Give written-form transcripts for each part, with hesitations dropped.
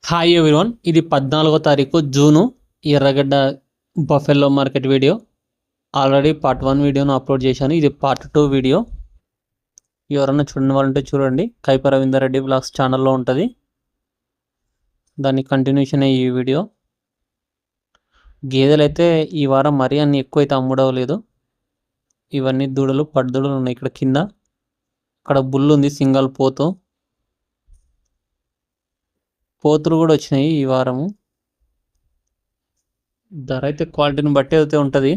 Hi everyone, ఇది 14వ తారీఖు June ఎర్రగడ్డ buffalo market video. Already part 1 వీడియోను అప్లోడ్ చేశాను. ఇది పార్ట్ 2 వీడియో. ఎవరన్నా చూడని వాళ్ళంటే చూడండి. కైప రవీందర్ రెడ్డి బ్లాగ్స్ ఛానల్లో ఉంటుంది. దాని కంటిన్యూషన్ ఈ వీడియో. గేదెలు అయితే ఈ వారం మరీ అన్ని ఎక్కువ అయితే అమ్ముడవలేదు. ఇవన్నీ దూడలు, పడ్డూడలు ఉన్నాయి. ఇక్కడ కింద అక్కడ బుల్లు ఉంది, సింగల్ పోతులు కూడా వచ్చినాయి ఈ వారము. ధర అయితే క్వాలిటీని బట్టి అయితే ఉంటుంది.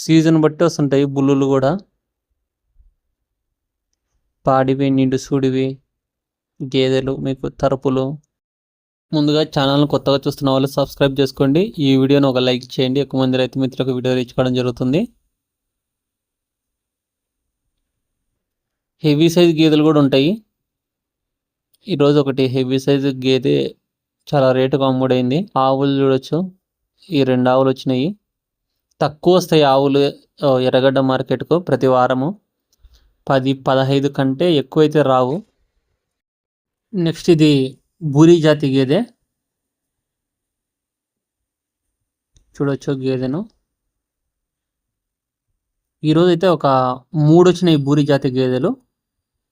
సీజన్ బట్టి వస్తుంటాయి బుల్లులు కూడా. పాడివి, నిండు సూడివి గేదెలు, మీకు తరపులు. ముందుగా ఛానల్ని కొత్తగా చూస్తున్న వాళ్ళు సబ్స్క్రైబ్ చేసుకోండి. ఈ వీడియోని ఒక లైక్ చేయండి. ఎక్కువ మంది రైతు మిత్రులకు వీడియో ఇచ్చుకోవడం జరుగుతుంది. హెవీ సైజ్ గేదెలు కూడా ఉంటాయి. ఈరోజు ఒకటి హెవీ సైజ్ గేదె చాలా రేటుగా అమ్ముడైంది. ఆవులు చూడొచ్చు, ఈ 2 ఆవులు వచ్చినాయి. తక్కువ వస్తాయి ఆవులు ఎర్రగడ్డ మార్కెట్కు ప్రతి వారము. 10-15 కంటే ఎక్కువైతే రావు. నెక్స్ట్ ఇది బూరి జాతి గేదె చూడొచ్చు. గేదెను ఈరోజు అయితే ఒక 3 వచ్చినాయి బూరి జాతి గేదెలు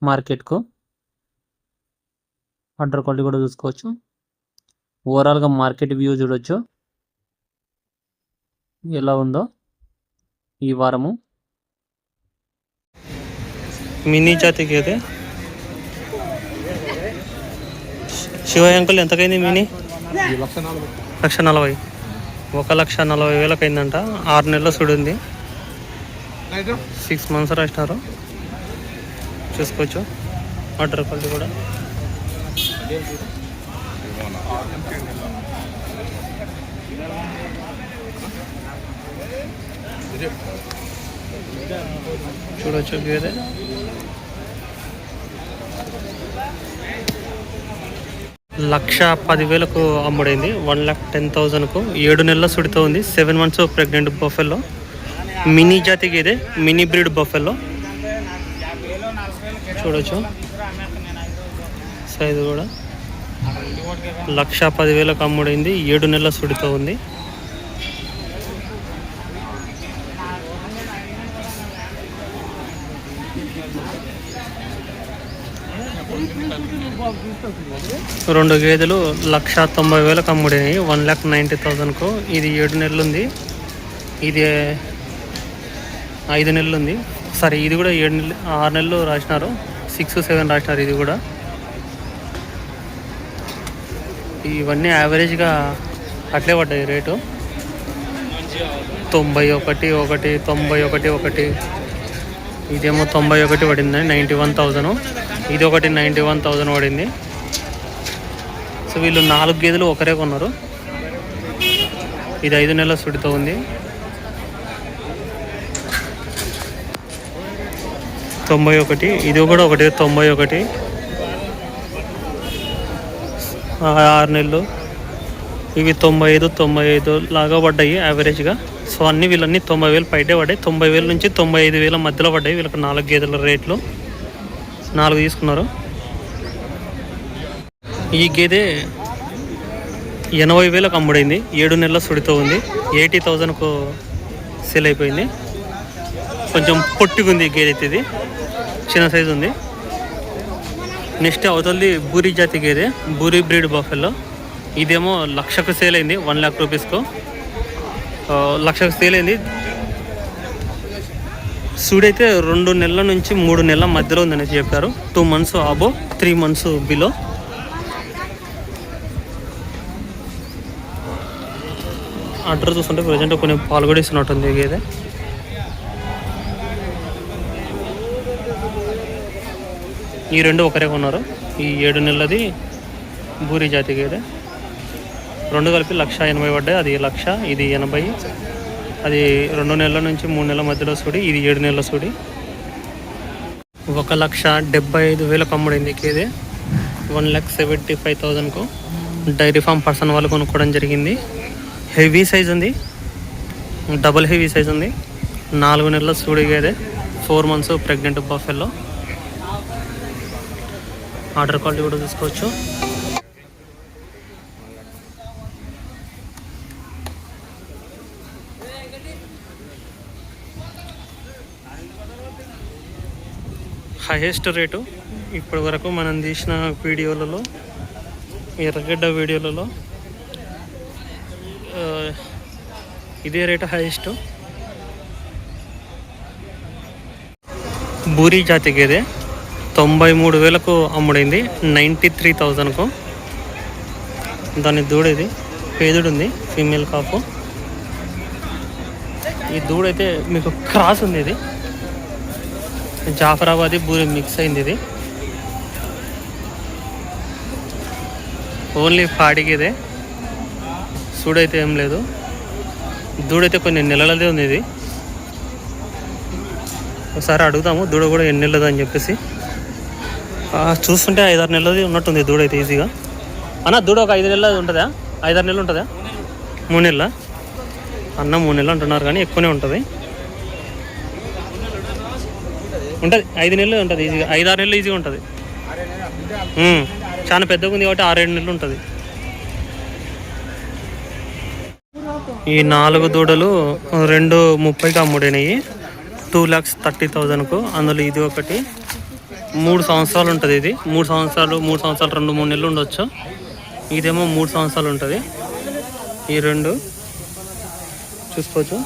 మార్కెట్కు. ఆర్డర్ క్వాలిటీ కూడా చూసుకోవచ్చు. ఓవరాల్గా మార్కెట్ వ్యూ చూడొచ్చు ఎలా ఉందో ఈ వారము. మినీ జాతి గేదె శివ అంకుల్ ఎంతకైంది మినీ? 1,40,000. 1,40,000 అయిందంట. 6 నెలల సుడి ఉంది. 6 months రాసినారు, చూసుకోవచ్చు. ఆర్డర్ క్వాలిటీ కూడా చూడొచ్చు. గేదె 1,10,000కు అమ్ముడైంది. 1,10,000కు. 7 నెలల సుడితో ఉంది. 7 months ప్రెగ్నెంట్ బఫెల్లో. మినీ జాతి గేదె, మినీ బ్రీడ్ బఫెల్లో చూడొచ్చు. సైజు కూడా 1,10,000కు అమ్ముడైంది. 7 నెలల సుడితో ఉంది. రెండు గేదెలు 1,90,000కు అమ్ముడైనాయి. 1,90,000కు. ఇది 7 నెలలు ఉంది. ఇది 5 నెలలు ఉంది. సరే, ఇది కూడా 6 నెలలు రాసినారు. 6-7 రాసినారు. ఇది కూడా. ఇవన్నీ యావరేజ్గా అట్లే పడ్డాయి రేటు. 91, 91. ఇదేమో 91 పడింది, 91,000. ఇది ఒకటి 91,000 పడింది. సో వీళ్ళు 4 గేదెలు ఒకరే కొన్నారు. ఇది 5 నెలల సుడితో ఉంది. 91. ఇది కూడా ఒకటి 91. 6 నెలలు. ఇవి 95 లాగా పడ్డాయి యావరేజ్గా. సో వీళ్ళన్నీ 90,000 పైటే పడ్డాయి. 90,000 నుంచి 95,000 మధ్యలో పడ్డాయి. వీళ్ళకి 4 గేదెల రేట్లు. 4 తీసుకున్నారు. ఈ గేదె 80,000కు అమ్ముడైంది. 7 నెలల సుడితో ఉంది. 80,000కు సేల్ అయిపోయింది. కొంచెం పొట్టిగా ఉంది ఈ గేదె. ఇది చిన్న సైజు ఉంది. నెక్స్ట్ అవుతుంది బూరి జాతి గేదె, బూరి బ్రీడ్ బఫెల్లో. ఇదేమో 1,00,000కు సేల్ అయింది. 1,00,000 రూపీస్కు 1,00,000కు సేల్ అయింది. సూడైతే 2 నెలల నుంచి 3 నెలల మధ్యలో ఉందని చెప్పారు. 2 months అబో, 3 months బిలో. ఆర్డర్ చూస్తుంటే ప్రజెంట్ కొన్ని పాలు కూడా ఇస్తున్నట్టుంది గేదె. ఈ 2 ఒకరే కొన్నారు. ఈ 7 నెలలది బూరి జాతి గేదె. 2 కలిపి 1,80,000 పడ్డాయి. అది 1,00,000, ఇది 80. అది 2 నెలల నుంచి 3 నెలల మధ్యలో సూడి. ఇది 7 నెలల సూడి. 1,75,000కు అమ్ముడైంది గేదె. 1,75,000కు. డైరీ ఫామ్ పర్సన్ వాళ్ళు కొనుక్కోవడం జరిగింది. హెవీ సైజ్ ఉంది, డబుల్ హెవీ సైజ్ ఉంది. 4 నెలల సూడి గేదె, 4 months pregnant buffalo. Order quality కూడా తీసుకోవచ్చు. హైయెస్ట్ రేటు ఇప్పటి వరకు మనం తీసిన వీడియోలలో, ఎర్రగడ్డ వీడియోలలో ఇదే రేటు హైయెస్ట్. బూరి జాతి గేదె 93,000కు అమ్ముడైంది, 93,000కు. దాని దూడేది పేదుడు ఉంది, ఫీమేల్ కాపు. ఈ దూడైతే మీకు క్రాస్ ఉంది, ఇది జాఫరాబాదీ బూరి మిక్స్ అయింది. ఇది ఓన్లీ పాడిగేదే, సూడైతే ఏం లేదు. దూడైతే కొన్ని నెలలదే ఉంది. ఇది ఒకసారి అడుగుతాము దూడ కూడా ఎన్ని నెలలు అని చెప్పేసి. చూస్తుంటే 5-6 నెలలది ఉన్నట్టుంది దూడైతే ఈజీగా. అన్న దూడ ఒక 5 నెలలు ఉంటుందా? 5-6 నెలలు ఉంటుందా? 3 నెలల అన్న 3 నెలలు అంటున్నారు కానీ ఎక్కువనే ఉంటుంది. 5 నెలలు ఉంటుంది ఈజీగా, 5-6 నెలలు ఈజీగా ఉంటుంది. చాలా పెద్దగా ఉంది కాబట్టి 6-7 నెలలు ఉంటుంది. ఈ 4 దూడలు 2:30కి అమ్ముడైనాయి, 2,30,000కు. అందులో ఇది ఒకటి 3 సంవత్సరాలు ఉంటుంది. ఇది 3 సంవత్సరాలు 2-3 నెలలు ఉండొచ్చు. ఇదేమో 3 సంవత్సరాలు ఉంటుంది. ఈ 2 చూసుకోవచ్చు,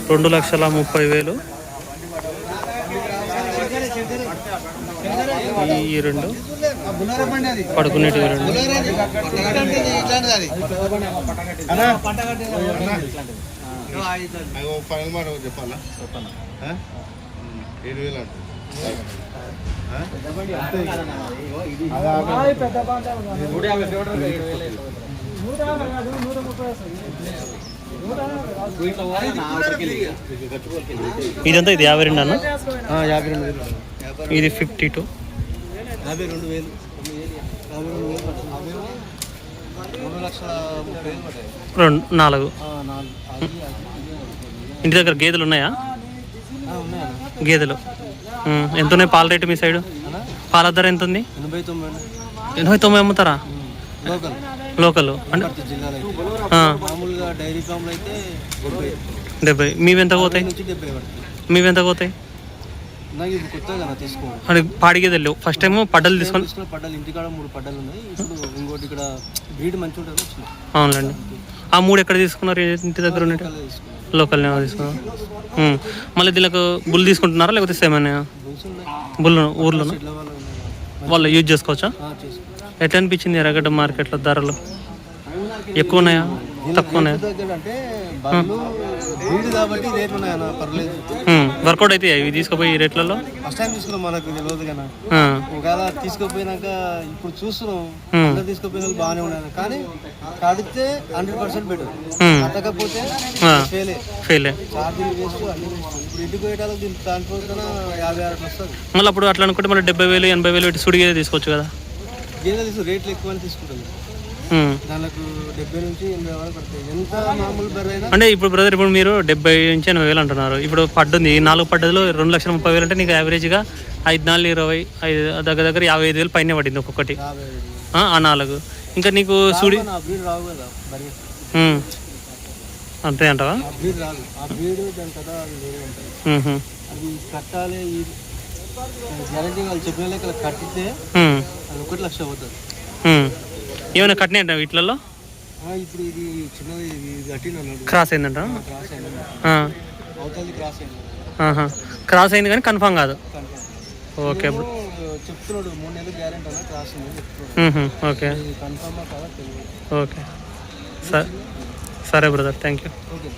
2,30,000. ఈ 2 పడుకునేటివి 2. చెప్పాలా? 7,000 ఇదంతా ఇది 52 అన్న, ఇది 52. 4 ఇంటి దగ్గర గేదెలు ఉన్నాయా? గేదెలు ఎంత ఉన్నాయి? పాల రేటు మీ సైడు పాల ధర ఎంత ఉంది? 89 అమ్ముతారా? లోకల్ అంటే 70. మీవెంత పోతాయి? మీవెంత పోతాయి? అది పాడి గేదెలు ఫస్ట్ టైం పడ్డలు తీసుకొని ఇంటికాడ 3 పడ్డలు ఉన్నాయి. ఇప్పుడు ఇంకోటి ఇక్కడ బ్రీడ్ మంచి ఉంటుంది. అవునులేండి. ఆ 3 ఎక్కడ తీసుకున్నారు? ఇంటి దగ్గర ఉన్నట్టు లోకల్నే తీసుకున్నారు. మళ్ళీ దీనికి బుల్ తీసుకుంటున్నారా లేకపోతే సేమన్నా? బుల్ ఊర్లో వాళ్ళు యూజ్ చేసుకోవచ్చా? ఎట్లా అనిపించింది ఎర్రగడ్డ మార్కెట్లో ధరలు? ఎక్కువ ఉన్నాయా తక్కువ ఉన్నాయా? వర్కౌట్ అయితే ఇవి తీసుకుపోయి ఈ రేట్లలో ఫస్ట్ టైం తీసుకున్నాం, మనకు తెలియదు కదా. ఒకవేళ తీసుకుపోయినాక ఇప్పుడు చూస్తున్నాం, తీసుకుపోయిన వాళ్ళు బాగానే ఉన్నాయి. కానీ కడితే 100% బెటర్, కట్టకపోతే ఫెయిల్. చార్జీలు వేస్ట్, అన్ని ఇప్పుడు ఇంటికి పోయేటాలు దీనికి ట్రాన్స్పోర్ట్ 50-60 వస్తుంది. మళ్ళీ అప్పుడు అట్లా అనుకుంటే మళ్ళీ 70,000 80,000 పెట్టి సుడిగేది తీసుకోవచ్చు కదా. గేదెలు తీసుకు రేట్లు ఎక్కువ అని తీసుకుంటుంది. దానికి 70 నుంచి 80 వరకు పడుతుంది. ఎంత మామూలు బర్రె అయినా అంటే ఇప్పుడు బ్రదర్, ఇప్పుడు మీరు 70 నుంచి 80,000 అంటున్నారు. ఇప్పుడు పడ్డుంది 4 పడ్డదిలో 2,30,000 అంటే నీకు యావరేజ్గా 5-4-20 దగ్గర 55,000 పైన పడింది ఒక్కొక్కటి. ఆ 4 ఇంకా నీకు సుడి రావు కదా అంతే అంటావా? రాదు, ఆ బ్రీడ్ దాని కదా ఉంటుంది. అది కట్టాలి, గ్యారంటీ వాళ్ళు చెప్పిన లెక్క కట్టితే అది 1 లక్ష అవుతుంది. ఏమైనా కట్టినాయి అంట వీటిలలో? ఇప్పుడు ఇది చిన్నది కట్టిన క్రాస్ అయిందంట. క్రాస్ అయింది, క్రాస్ అయింది కానీ కన్ఫామ్ కాదు. ఓకే చెప్తున్నాడు 3 నెలలు గ్యారంటీ అన్న క్రాస్ అయింది. ఓకే కన్ఫామ్ కాదా తెలియదు. ఓకే సరే బ్రదర్, థ్యాంక్ యూ. ఓకే.